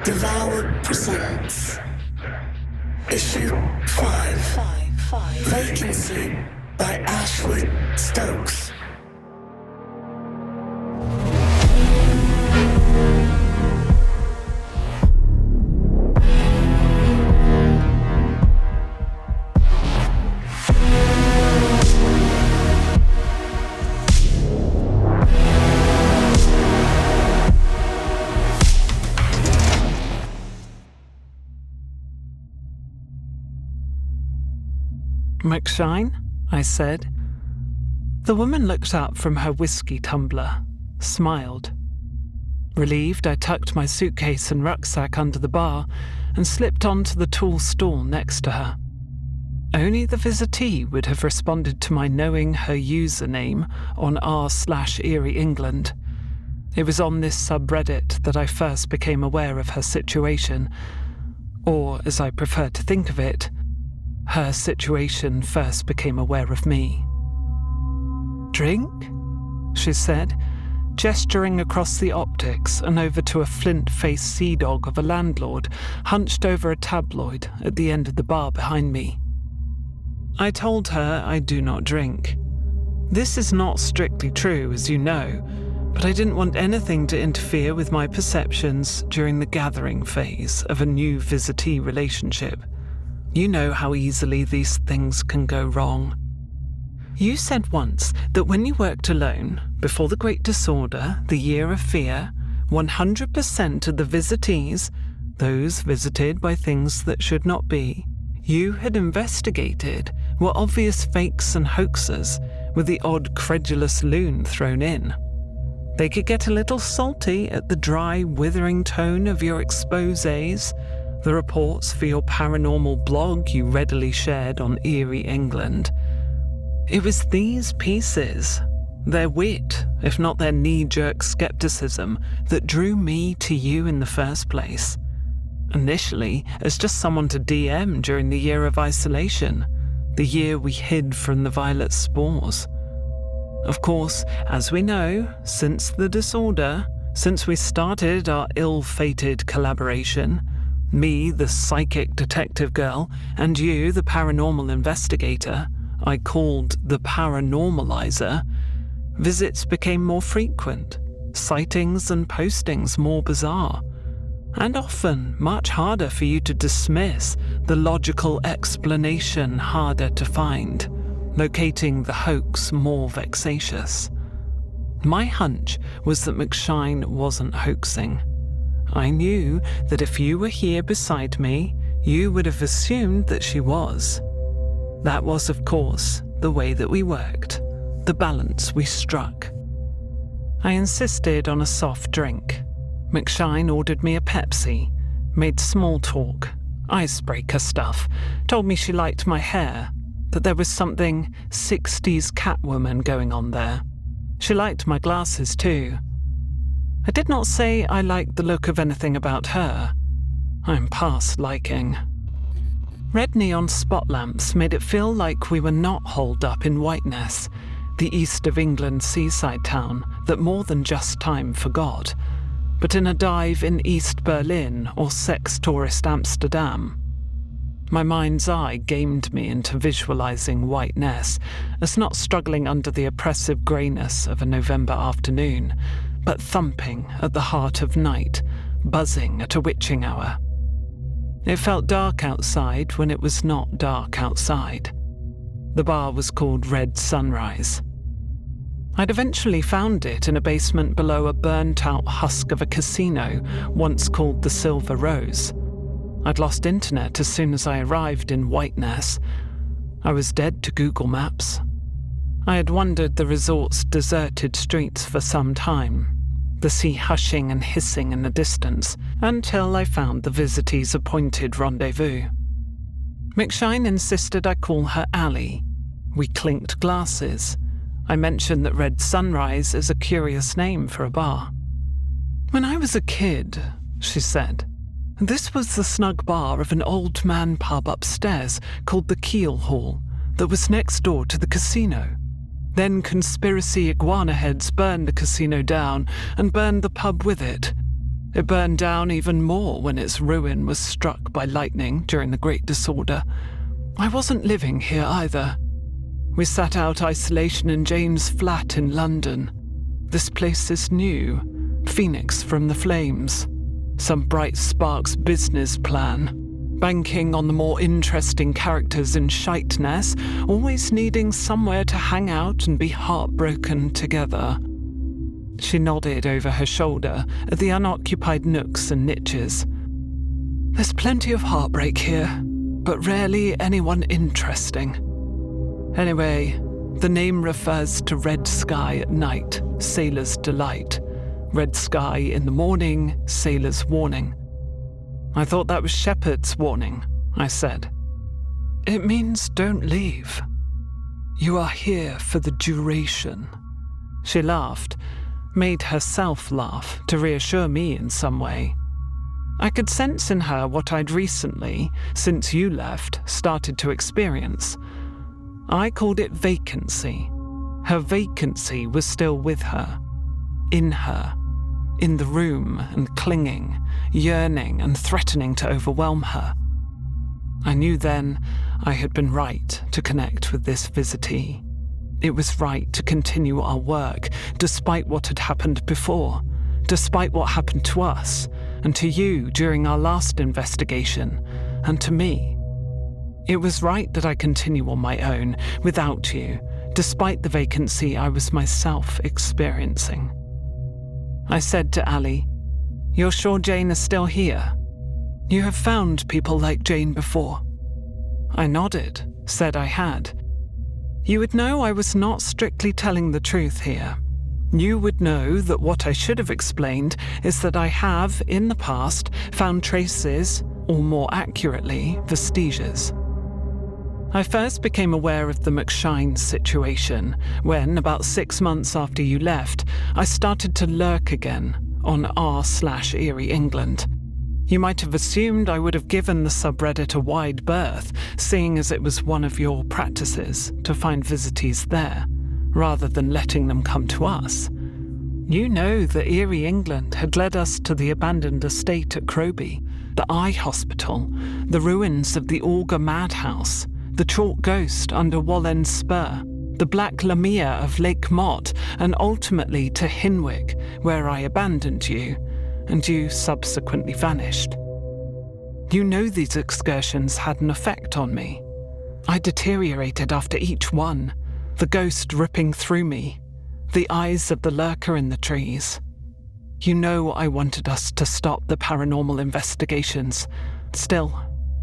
DEVOUR presents Issue 5, Vacancy by Ashley Stokes. McShine? I said. The woman looked up from her whiskey tumbler, smiled. Relieved, I tucked my suitcase and rucksack under the bar and slipped onto the tall stool next to her. Only the visitee would have responded to my knowing her username on r/Erie England. It was on this subreddit that I first became aware of her situation, or, as I prefer to think of it, her situation first became aware of me. "Drink?" she said, gesturing across the optics and over to a flint-faced sea dog of a landlord hunched over a tabloid at the end of the bar behind me. I told her I do not drink. This is not strictly true, as you know, but I didn't want anything to interfere with my perceptions during the gathering phase of a new visitee relationship. You know how easily these things can go wrong. You said once that when you worked alone, before the Great Disorder, the Year of Fear, 100% of the visitees, those visited by things that should not be, you had investigated were obvious fakes and hoaxes, with the odd credulous loon thrown in. They could get a little salty at the dry, withering tone of your exposés, the reports for your paranormal blog you readily shared on Erie England. It was these pieces, their wit, if not their knee-jerk skepticism, that drew me to you in the first place. Initially, as just someone to DM during the year of isolation, the year we hid from the violet spores. Of course, as we know, since the disorder, since we started our ill-fated collaboration, me, the psychic detective girl, and you, the paranormal investigator, I called the paranormalizer, visits became more frequent, sightings and postings more bizarre, and often much harder for you to dismiss, the logical explanation harder to find, locating the hoax more vexatious. My hunch was that McShine wasn't hoaxing. I knew that if you were here beside me, you would have assumed that she was. That was, of course, the way that we worked, the balance we struck. I insisted on a soft drink. McShine ordered me a Pepsi, made small talk, icebreaker stuff, told me she liked my hair, that there was something 60s Catwoman going on there. She liked my glasses too. I did not say I liked the look of anything about her. I'm past liking. Red neon spot lamps made it feel like we were not holed up in Whiteness, the east of England seaside town that more than just time forgot, but in a dive in East Berlin or sex tourist Amsterdam. My mind's eye gamed me into visualizing Whiteness as not struggling under the oppressive greyness of a November afternoon, but thumping at the heart of night, buzzing at a witching hour. It felt dark outside when it was not dark outside. The bar was called Red Sunrise. I'd eventually found it in a basement below a burnt-out husk of a casino once called the Silver Rose. I'd lost internet as soon as I arrived in Whiteness. I was dead to Google Maps. I had wandered the resort's deserted streets for some time, the sea hushing and hissing in the distance, until I found the visitee's appointed rendezvous. McShine insisted I call her Allie. We clinked glasses. I mentioned that Red Sunrise is a curious name for a bar. "When I was a kid," she said, "this was the snug bar of an old man pub upstairs called the Keel Hall that was next door to the casino. Then conspiracy iguana heads burned the casino down and burned the pub with it. It burned down even more when its ruin was struck by lightning during the Great Disorder. I wasn't living here either. We sat out isolation in Jane's flat in London. This place is new, phoenix from the flames. Some bright sparks business plan, banking on the more interesting characters in shiteness, always needing somewhere to hang out and be heartbroken together. She nodded over her shoulder at the unoccupied nooks and niches. There's plenty of heartbreak here, but rarely anyone interesting. Anyway, the name refers to red sky at night, sailor's delight. Red sky in the morning, sailor's warning. I thought that was Shepherd's warning, I said. It means don't leave. You are here for the duration. She laughed, made herself laugh to reassure me in some way. I could sense in her what I'd recently, since you left, started to experience. I called it vacancy. Her vacancy was still with her, in the room and clinging, yearning and threatening to overwhelm her. I knew then I had been right to connect with this visitee. It was right to continue our work, despite what had happened before, despite what happened to us, and to you during our last investigation, and to me. It was right that I continue on my own, without you, despite the vacancy I was myself experiencing. I said to Allie, "You're sure Jane is still here? You have found people like Jane before." I nodded, said I had. You would know I was not strictly telling the truth here. You would know that what I should have explained is that I have, in the past, found traces, or more accurately, vestiges. I first became aware of the McShine situation when, about 6 months after you left, I started to lurk again on r/Erie England. You might have assumed I would have given the subreddit a wide berth, seeing as it was one of your practices to find visitees there, rather than letting them come to us. You know that Erie England had led us to the abandoned estate at Croby, the eye hospital, the ruins of the Auger madhouse, the chalk ghost under Wallend Spur, the Black Lamia of Lake Mott, and ultimately to Hinwick, where I abandoned you, and you subsequently vanished. You know these excursions had an effect on me. I deteriorated after each one, the ghost ripping through me, the eyes of the lurker in the trees. You know I wanted us to stop the paranormal investigations. Still,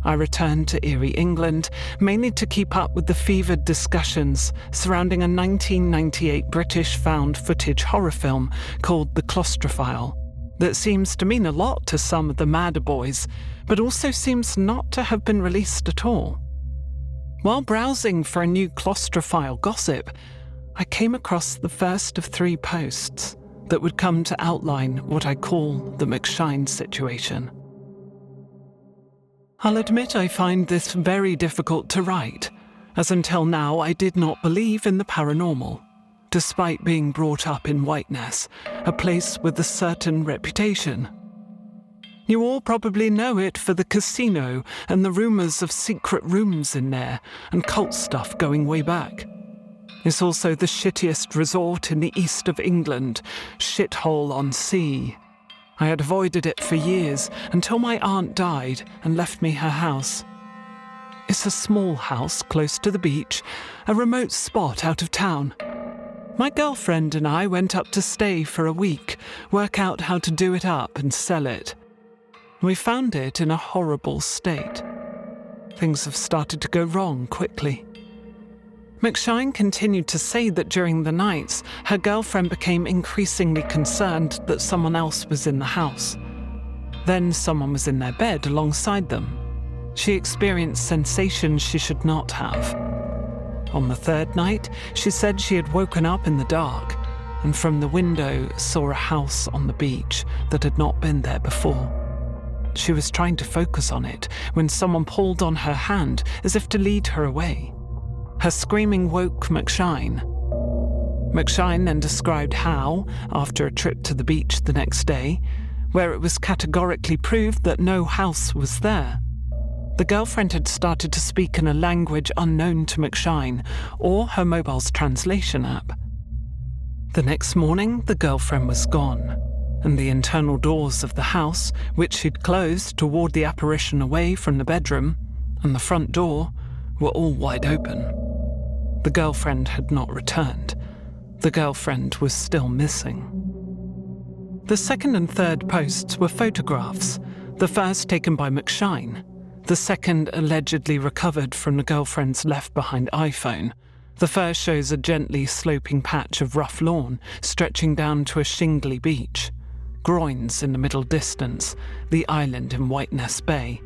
I returned to Erie England, mainly to keep up with the fevered discussions surrounding a 1998 British found footage horror film called The Claustrophile, that seems to mean a lot to some of the madder boys, but also seems not to have been released at all. While browsing for a new claustrophile gossip, I came across the first of 3 posts that would come to outline what I call the McShine situation. I'll admit I find this very difficult to write, as until now I did not believe in the paranormal, despite being brought up in Whiteness, a place with a certain reputation. You all probably know it for the casino and the rumours of secret rooms in there and cult stuff going way back. It's also the shittiest resort in the east of England, Shithole on Sea. I had avoided it for years until my aunt died and left me her house. It's a small house close to the beach, a remote spot out of town. My girlfriend and I went up to stay for a week, work out how to do it up and sell it. We found it in a horrible state. Things have started to go wrong quickly. McShine continued to say that during the nights, her girlfriend became increasingly concerned that someone else was in the house. Then someone was in their bed alongside them. She experienced sensations she should not have. On the 3rd night, she said she had woken up in the dark and from the window saw a house on the beach that had not been there before. She was trying to focus on it when someone pulled on her hand as if to lead her away. Her screaming woke McShine. McShine then described how, after a trip to the beach the next day, where it was categorically proved that no house was there. The girlfriend had started to speak in a language unknown to McShine or her mobile's translation app. The next morning, the girlfriend was gone, and the internal doors of the house, which she'd closed to ward the apparition away from the bedroom, and the front door, were all wide open. The girlfriend had not returned. The girlfriend was still missing. The second and third posts were photographs, the first taken by McShine, the second allegedly recovered from the girlfriend's left-behind iPhone. The first shows a gently sloping patch of rough lawn stretching down to a shingly beach, groins in the middle distance, the island in Whiteness Bay,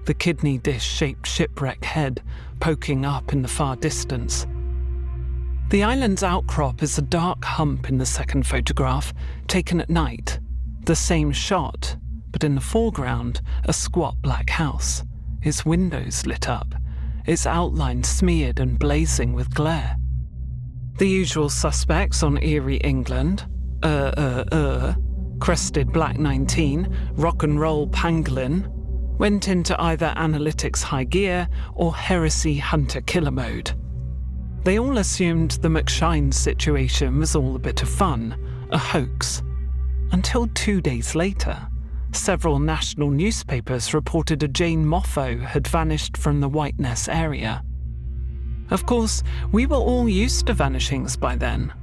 the kidney dish-shaped shipwreck head poking up in the far distance. The island's outcrop is a dark hump in the second photograph, taken at night, the same shot, but in the foreground, a squat black house, its windows lit up, its outline smeared and blazing with glare. The usual suspects on Erie, England, crested Black 19, rock and roll pangolin, went into either analytics high gear or heresy hunter-killer mode. They all assumed the McShine situation was all a bit of fun, a hoax, until 2 days later. Several national newspapers reported a Jane Moffo had vanished from the Whiteness area. Of course, we were all used to vanishings by then.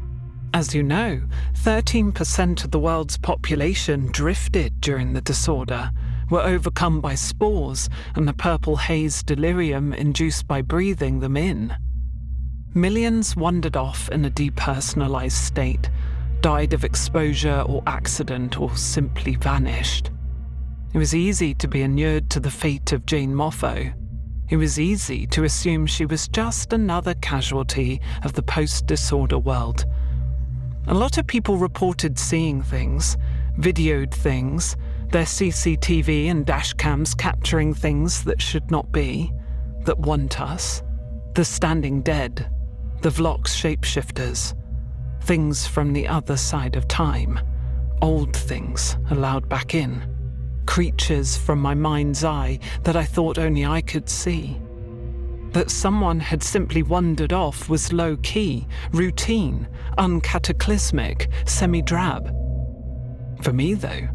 As you know, 13% of the world's population drifted during the disorder, were overcome by spores and the purple haze delirium induced by breathing them in. Millions wandered off in a depersonalized state, died of exposure or accident, or simply vanished. It was easy to be inured to the fate of Jane Moffo. It was easy to assume she was just another casualty of the post-disorder world. A lot of people reported seeing things, videoed things, their CCTV and dash cams capturing things that should not be, that want us, the standing dead, the Vlox shapeshifters, things from the other side of time, old things allowed back in. Creatures from my mind's eye that I thought only I could see. That someone had simply wandered off was low-key, routine, uncataclysmic, semi-drab. For me, though,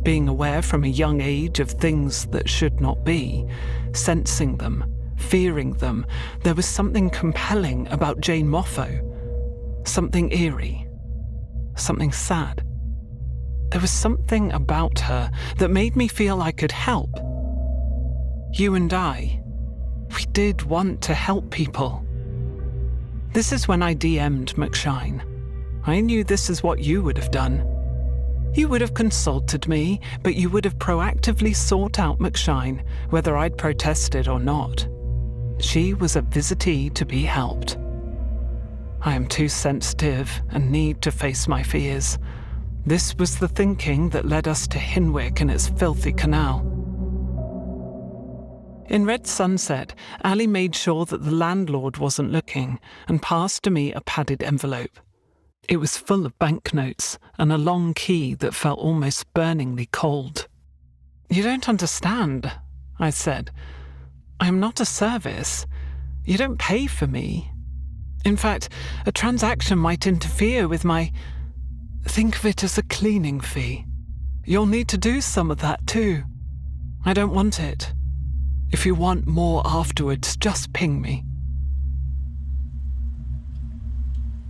being aware from a young age of things that should not be, sensing them, fearing them, there was something compelling about Jane Moffo. Something eerie. Something sad. There was something about her that made me feel I could help. You and I, we did want to help people. This is when I DM'd McShine. I knew this is what you would have done. You would have consulted me, but you would have proactively sought out McShine, whether I'd protested or not. She was a visitee to be helped. I am too sensitive and need to face my fears. This was the thinking that led us to Hinwick and its filthy canal. In Red Sunset, Allie made sure that the landlord wasn't looking and passed to me a padded envelope. It was full of banknotes and a long key that felt almost burningly cold. "You don't understand," I said. "I am not a service. You don't pay for me. In fact, a transaction might interfere with my... Think of it as a cleaning fee. You'll need to do some of that too. I don't want it. If you want more afterwards, just ping me."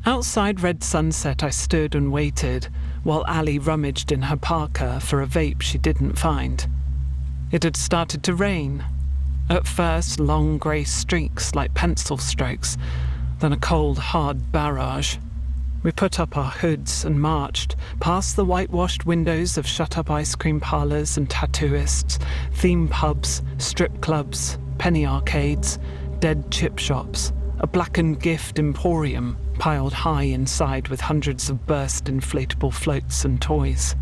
Outside Red Sunset, I stood and waited while Allie rummaged in her parka for a vape she didn't find. It had started to rain. At first, long grey streaks like pencil strokes, then a cold, hard barrage. We put up our hoods and marched past the whitewashed windows of shut-up ice cream parlours and tattooists, theme pubs, strip clubs, penny arcades, dead chip shops, a blackened gift emporium piled high inside with hundreds of burst inflatable floats and toys.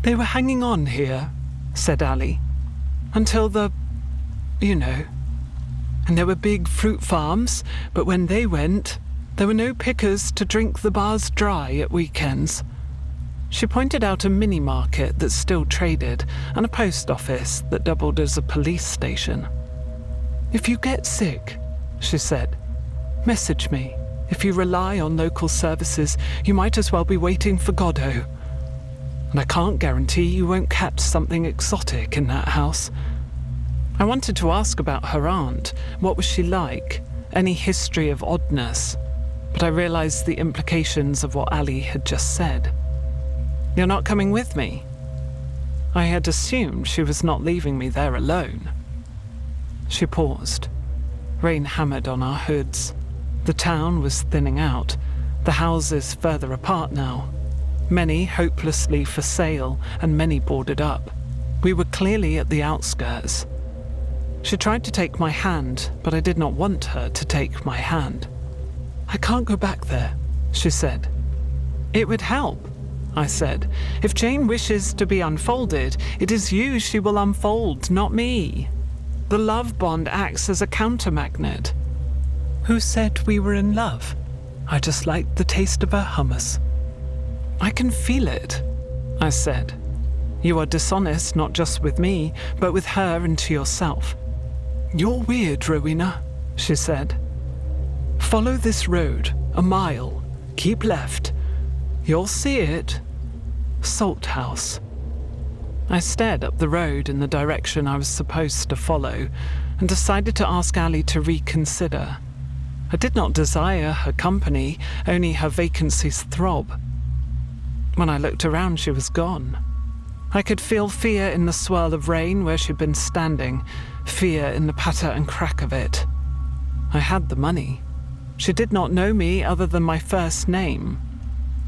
"They were hanging on here," said Allie, "until you know. And there were big fruit farms, but when they went, there were no pickers to drink the bars dry at weekends." She pointed out a mini-market that still traded and a post office that doubled as a police station. "If you get sick," she said, "message me. If you rely on local services, you might as well be waiting for Godot. And I can't guarantee you won't catch something exotic in that house." I wanted to ask about her aunt. What was she like? Any history of oddness? But I realized the implications of what Allie had just said. "You're not coming with me?" I had assumed she was not leaving me there alone. She paused. Rain hammered on our hoods. The town was thinning out, the houses further apart now. Many hopelessly for sale and many boarded up. We were clearly at the outskirts. She tried to take my hand, but I did not want her to take my hand. "I can't go back there," she said. "It would help," I said. "If Jane wishes to be unfolded, it is you she will unfold, not me. The love bond acts as a countermagnet." "Who said we were in love? I just liked the taste of her hummus." "I can feel it," I said. "You are dishonest not just with me, but with her and to yourself." "You're weird, Rowena," she said. "Follow this road, a mile. Keep left. You'll see it. Salt House." I stared up the road in the direction I was supposed to follow and decided to ask Allie to reconsider. I did not desire her company, only her vacancy's throb. When I looked around, she was gone. I could feel fear in the swirl of rain where she'd been standing, fear in the patter and crack of it. I had the money. She did not know me other than my first name.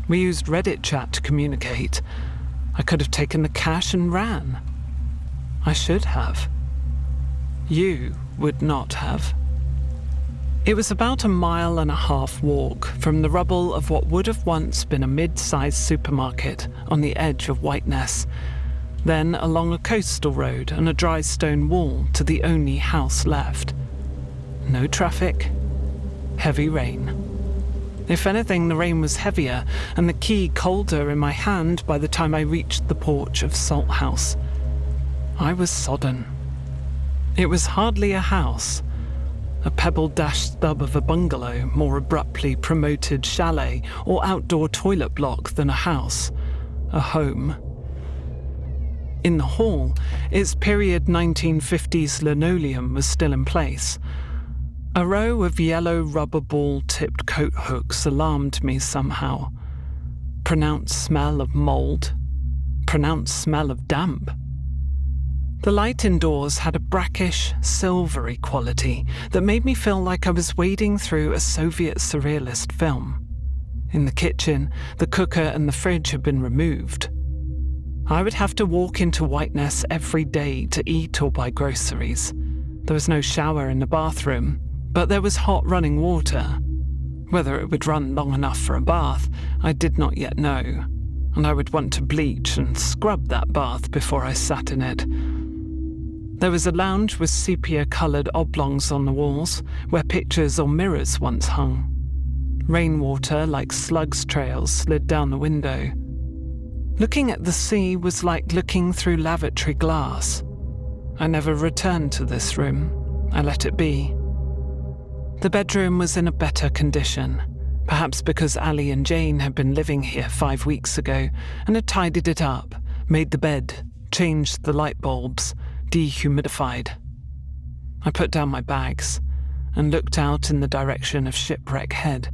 We used Reddit chat to communicate. I could have taken the cash and ran. I should have. You would not have. It was about a 1.5 mile walk from the rubble of what would have once been a mid-sized supermarket on the edge of Whiteness, then along a coastal road and a dry stone wall to the only house left. No traffic, heavy rain. If anything, the rain was heavier and the key colder in my hand by the time I reached the porch of Salt House. I was sodden. It was hardly a house. A pebble-dashed stub of a bungalow, more abruptly promoted chalet or outdoor toilet block than a house, a home. In the hall, its period 1950s linoleum was still in place. A row of yellow rubber ball-tipped coat hooks alarmed me somehow. Pronounced smell of mold. Pronounced smell of damp. The light indoors had a brackish, silvery quality that made me feel like I was wading through a Soviet surrealist film. In the kitchen, the cooker and the fridge had been removed. I would have to walk into Whiteness every day to eat or buy groceries. There was no shower in the bathroom, but there was hot running water. Whether it would run long enough for a bath, I did not yet know, and I would want to bleach and scrub that bath before I sat in it. There was a lounge with sepia-coloured oblongs on the walls, where pictures or mirrors once hung. Rainwater, like slugs' trails, slid down the window. Looking at the sea was like looking through lavatory glass. I never returned to this room. I let it be. The bedroom was in a better condition, perhaps because Allie and Jane had been living here 5 weeks ago and had tidied it up, made the bed, changed the light bulbs, dehumidified. I put down my bags and looked out in the direction of Shipwreck Head.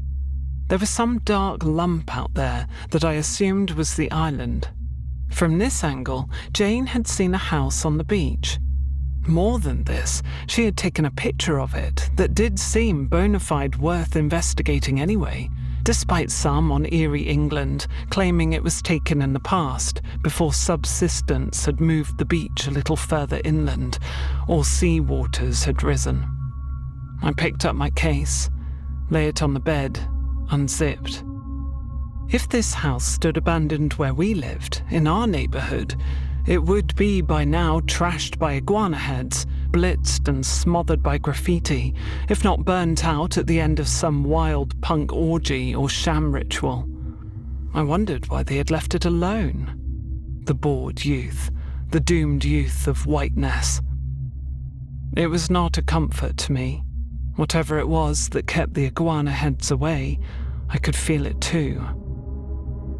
There was some dark lump out there that I assumed was the island. From this angle, Jane had seen a house on the beach. More than this, she had taken a picture of it that did seem bona fide worth investigating anyway, despite some on Erie, England, claiming it was taken in the past, before subsidence had moved the beach a little further inland, or sea waters had risen. I picked up my case, lay it on the bed, unzipped. If this house stood abandoned where we lived, in our neighbourhood, it would be by now trashed by iguana heads, blitzed and smothered by graffiti, if not burnt out at the end of some wild punk orgy or sham ritual. I wondered why they had left it alone. The bored youth, the doomed youth of Whiteness. It was not a comfort to me. Whatever it was that kept the iguana heads away, I could feel it too.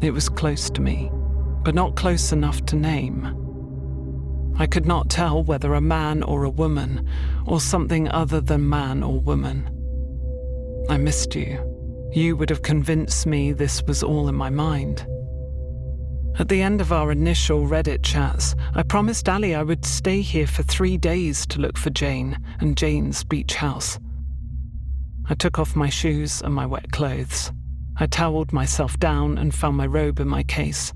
It was close to me, but not close enough to name. I could not tell whether a man or a woman, or something other than man or woman. I missed you. You would have convinced me this was all in my mind. At the end of our initial Reddit chats, I promised Allie I would stay here for 3 days to look for Jane and Jane's beach house. I took off my shoes and my wet clothes. I toweled myself down and found my robe in my case.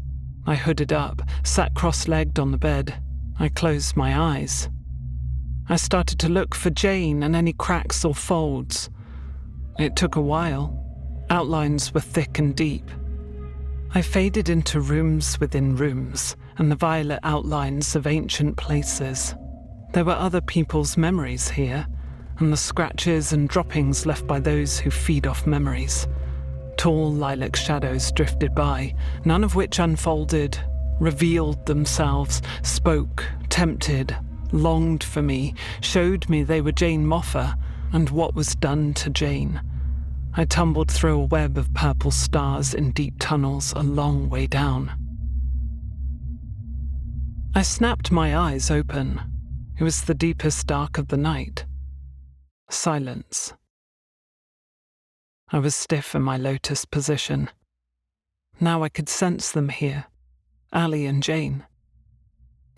I hooded up, sat cross-legged on the bed. I closed my eyes. I started to look for Jane and any cracks or folds. It took a while. Outlines were thick and deep. I faded into rooms within rooms and the violet outlines of ancient places. There were other people's memories here, and the scratches and droppings left by those who feed off memories. Tall lilac shadows drifted by, none of which unfolded, revealed themselves, spoke, tempted, longed for me, showed me they were Jane Moffa and what was done to Jane. I tumbled through a web of purple stars in deep tunnels a long way down. I snapped my eyes open. It was the deepest dark of the night. Silence. I was stiff in my lotus position. Now I could sense them here. Allie and Jane.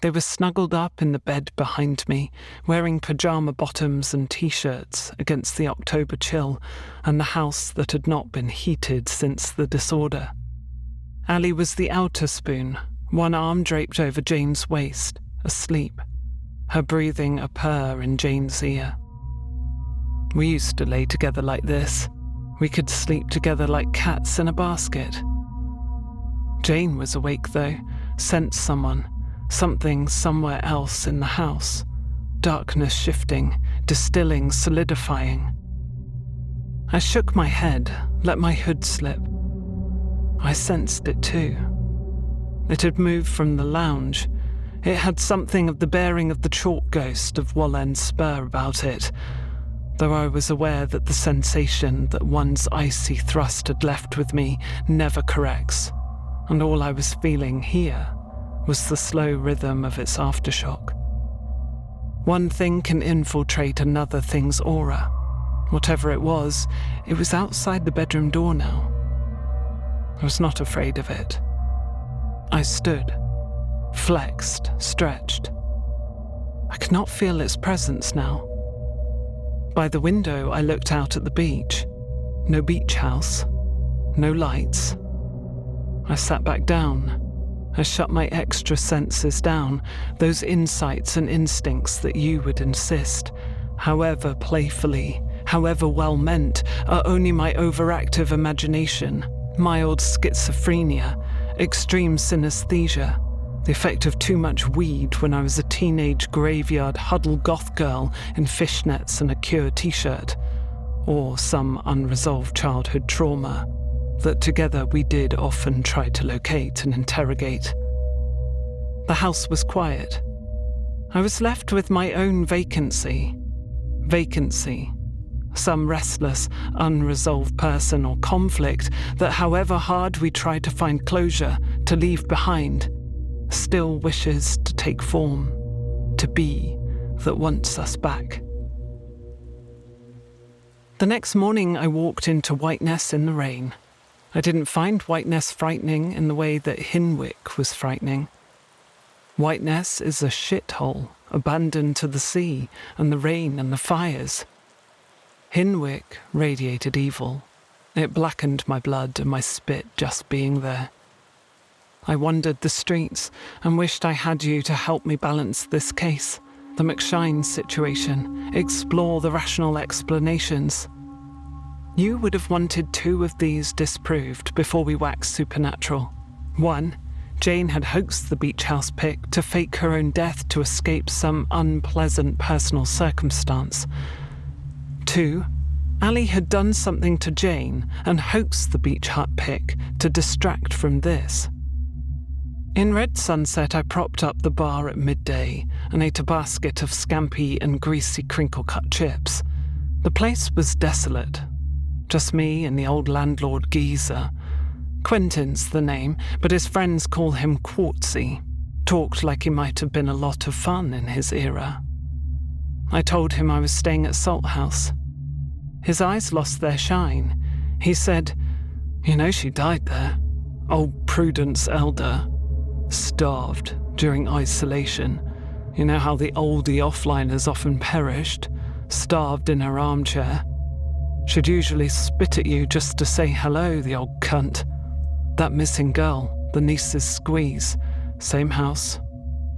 They were snuggled up in the bed behind me, wearing pajama bottoms and t-shirts against the October chill and the house that had not been heated since the disorder. Allie was the outer spoon, one arm draped over Jane's waist, asleep, her breathing a purr in Jane's ear. We used to lay together like this. We could sleep together like cats in a basket. Jane was awake though, sensed something somewhere else in the house. Darkness shifting, distilling, solidifying. I shook my head, let my hood slip. I sensed it too. It had moved from the lounge. It had something of the bearing of the chalk ghost of Wallen Spur about it, though I was aware that the sensation that one's icy thrust had left with me never corrects, and all I was feeling here was the slow rhythm of its aftershock. One thing can infiltrate another thing's aura. Whatever it was outside the bedroom door now. I was not afraid of it. I stood, flexed, stretched. I could not feel its presence now. By the window, I looked out at the beach. No beach house, no lights. I sat back down. I shut my extra senses down, those insights and instincts that you would insist, however playfully, however well-meant, are only my overactive imagination, mild schizophrenia, extreme synesthesia, the effect of too much weed when I was a teenage graveyard huddle goth girl in fishnets and a Cure t-shirt, or some unresolved childhood trauma that together we did often try to locate and interrogate. The house was quiet. I was left with my own vacancy. Vacancy. Some restless, unresolved person or conflict that, however hard we try to find closure, to leave behind, still wishes to take form, to be, that wants us back. The next morning I walked into Whiteness in the rain. I didn't find Whiteness frightening in the way that Hinwick was frightening. Whiteness is a shithole, abandoned to the sea and the rain and the fires. Hinwick radiated evil. It blackened my blood and my spit just being there. I wandered the streets and wished I had you to help me balance this case, the McShine situation, explore the rational explanations. You would have wanted 2 of these disproved before we waxed supernatural. 1, Jane had hoaxed the beach house pic to fake her own death to escape some unpleasant personal circumstance. 2, Allie had done something to Jane and hoaxed the beach hut pic to distract from this. In red sunset, I propped up the bar at midday and ate a basket of scampi and greasy crinkle-cut chips. The place was desolate. Just me and the old landlord geezer. Quentin's the name, but his friends call him Quartzy. Talked like he might have been a lot of fun in his era. I told him I was staying at Salt House. His eyes lost their shine. He said, "You know she died there. Old Prudence Elder. Starved during isolation. You know how the oldie offliners often perished, starved in her armchair. She'd usually spit at you just to say hello, the old cunt. That missing girl, the niece's squeeze. Same house,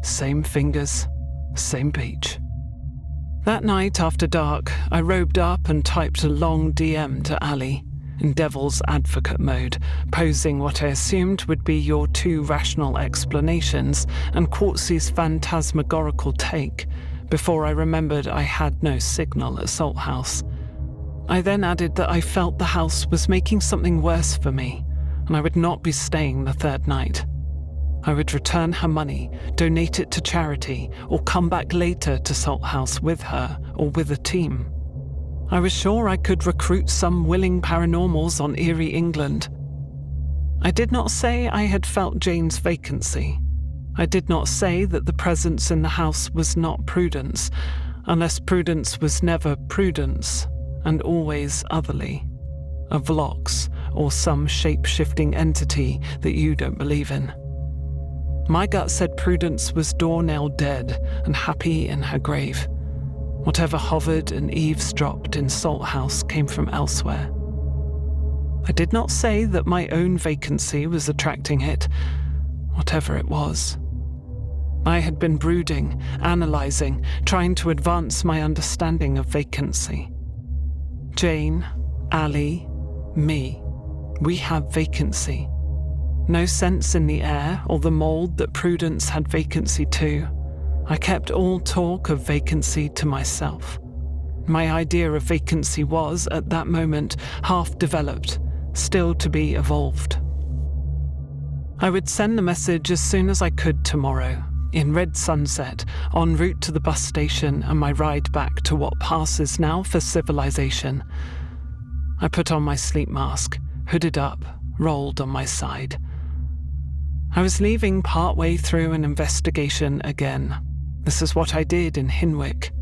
same fingers, same beach." That night after dark, I robed up and typed a long DM to Allie, in devil's advocate mode, posing what I assumed would be your two rational explanations and Quartzy's phantasmagorical take, before I remembered I had no signal at Salt House. I then added that I felt the house was making something worse for me, and I would not be staying the third night. I would return her money, donate it to charity, or come back later to Salt House with her or with a team. I was sure I could recruit some willing paranormals on Erie, England. I did not say I had felt Jane's vacancy. I did not say that the presence in the house was not Prudence, unless Prudence was never Prudence, and always otherly. A Vlox, or some shape-shifting entity that you don't believe in. My gut said Prudence was door-nailed dead and happy in her grave. Whatever hovered and eavesdropped in Salt House came from elsewhere. I did not say that my own vacancy was attracting it, whatever it was. I had been brooding, analysing, trying to advance my understanding of vacancy. Jane, Allie, me, we have vacancy. No sense in the air or the mould that Prudence had vacancy too. I kept all talk of vacancy to myself. My idea of vacancy was, at that moment, half-developed, still to be evolved. I would send the message as soon as I could tomorrow, in red sunset, en route to the bus station and my ride back to what passes now for civilization. I put on my sleep mask, hooded up, rolled on my side. I was leaving partway through an investigation again. This is what I did in Hinwick.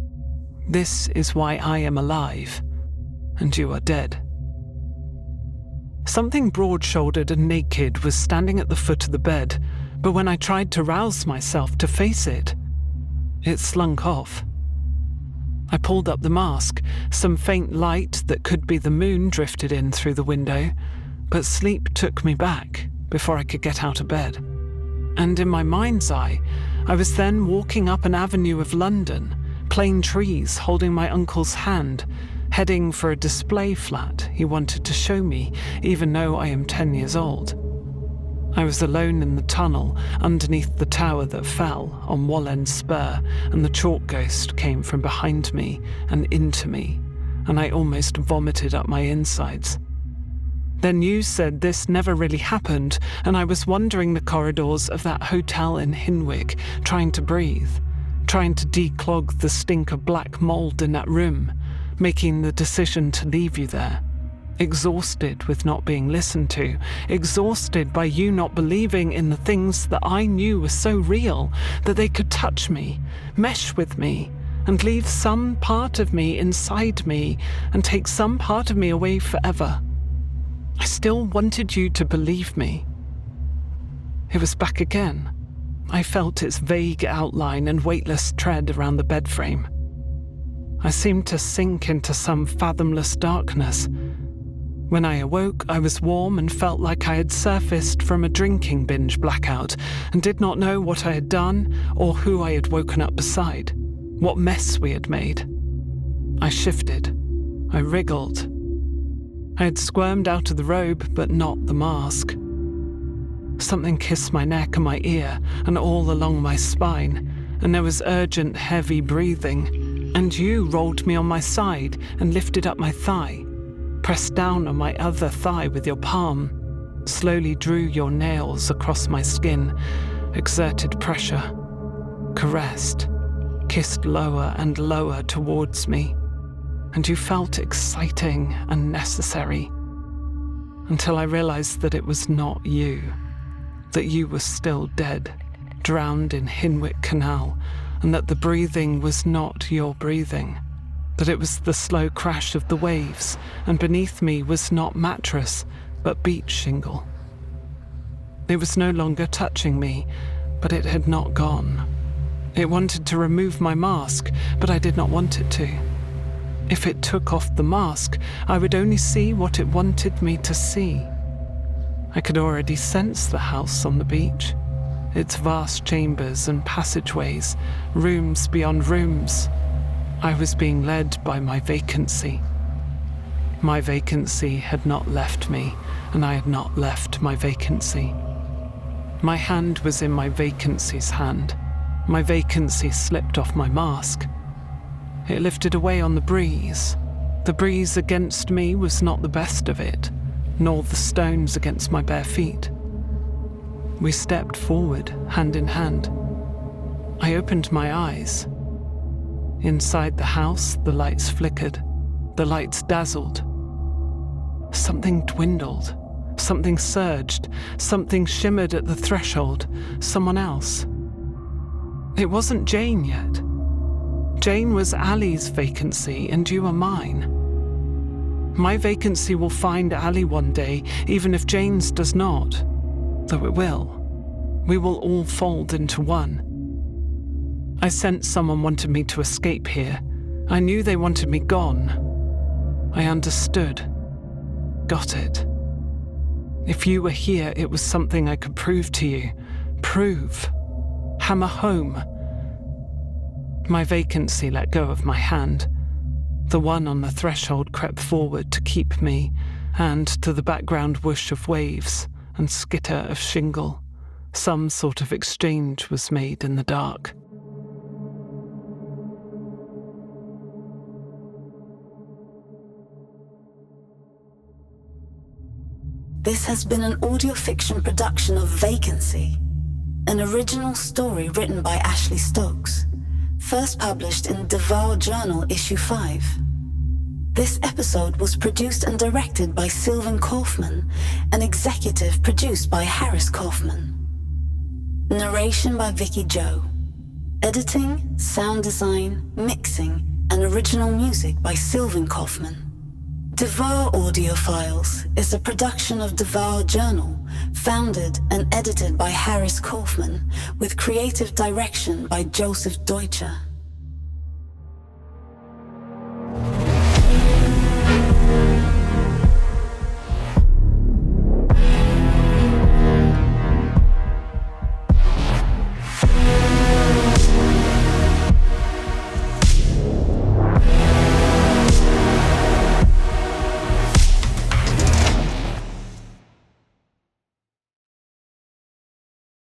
This is why I am alive, and you are dead. Something broad-shouldered and naked was standing at the foot of the bed, but when I tried to rouse myself to face it, it slunk off. I pulled up the mask. Some faint light that could be the moon drifted in through the window, but sleep took me back before I could get out of bed. And in my mind's eye, I was then walking up an avenue of London, plain trees, holding my uncle's hand, heading for a display flat he wanted to show me, even though I am 10 years old. I was alone in the tunnel, underneath the tower that fell on Wall-End Spur, and the chalk ghost came from behind me and into me, and I almost vomited up my insides. Then you said this never really happened, and I was wandering the corridors of that hotel in Hinwick, trying to breathe, trying to declog the stink of black mold in that room, making the decision to leave you there. Exhausted with not being listened to, exhausted by you not believing in the things that I knew were so real that they could touch me, mesh with me, and leave some part of me inside me and take some part of me away forever. I still wanted you to believe me. It was back again. I felt its vague outline and weightless tread around the bed frame. I seemed to sink into some fathomless darkness. When I awoke, I was warm and felt like I had surfaced from a drinking binge blackout and did not know what I had done or who I had woken up beside, what mess we had made. I shifted. I wriggled. I had squirmed out of the robe, but not the mask. Something kissed my neck and my ear and all along my spine, and there was urgent, heavy breathing, and you rolled me on my side and lifted up my thigh, pressed down on my other thigh with your palm, slowly drew your nails across my skin, exerted pressure, caressed, kissed lower and lower towards me, and you felt exciting and necessary, until I realized that it was not you, that you were still dead, drowned in Hinwick Canal, and that the breathing was not your breathing, that it was the slow crash of the waves, and beneath me was not mattress, but beach shingle. It was no longer touching me, but it had not gone. It wanted to remove my mask, but I did not want it to. If it took off the mask, I would only see what it wanted me to see. I could already sense the house on the beach, its vast chambers and passageways, rooms beyond rooms. I was being led by my vacancy. My vacancy had not left me, and I had not left my vacancy. My hand was in my vacancy's hand. My vacancy slipped off my mask. It lifted away on the breeze. The breeze against me was not the best of it, nor the stones against my bare feet. We stepped forward, hand in hand. I opened my eyes. Inside the house, the lights flickered. The lights dazzled. Something dwindled. Something surged. Something shimmered at the threshold. Someone else. It wasn't Jane yet. Jane was Allie's vacancy, and you are mine. My vacancy will find Allie one day, even if Jane's does not. Though it will. We will all fold into one. I sensed someone wanted me to escape here. I knew they wanted me gone. I understood. Got it. If you were here, it was something I could prove to you. Prove. Hammer home. My vacancy let go of my hand. The one on the threshold crept forward to keep me, and to the background whoosh of waves and skitter of shingle, some sort of exchange was made in the dark. This has been an audio fiction production of Vacancy, an original story written by Ashley Stokes, first published in DEVOUR Journal Issue 5. This episode was produced and directed by Sylvain Kauffman and executive produced by Harris Kauffman. Narration by Vicky Joe. Editing, sound design, mixing, and original music by Sylvain Kauffman. DEVOUR Audiofiles is a production of DEVOUR Journal, founded and edited by Harris Kauffman, with creative direction by Joseph Deutscher.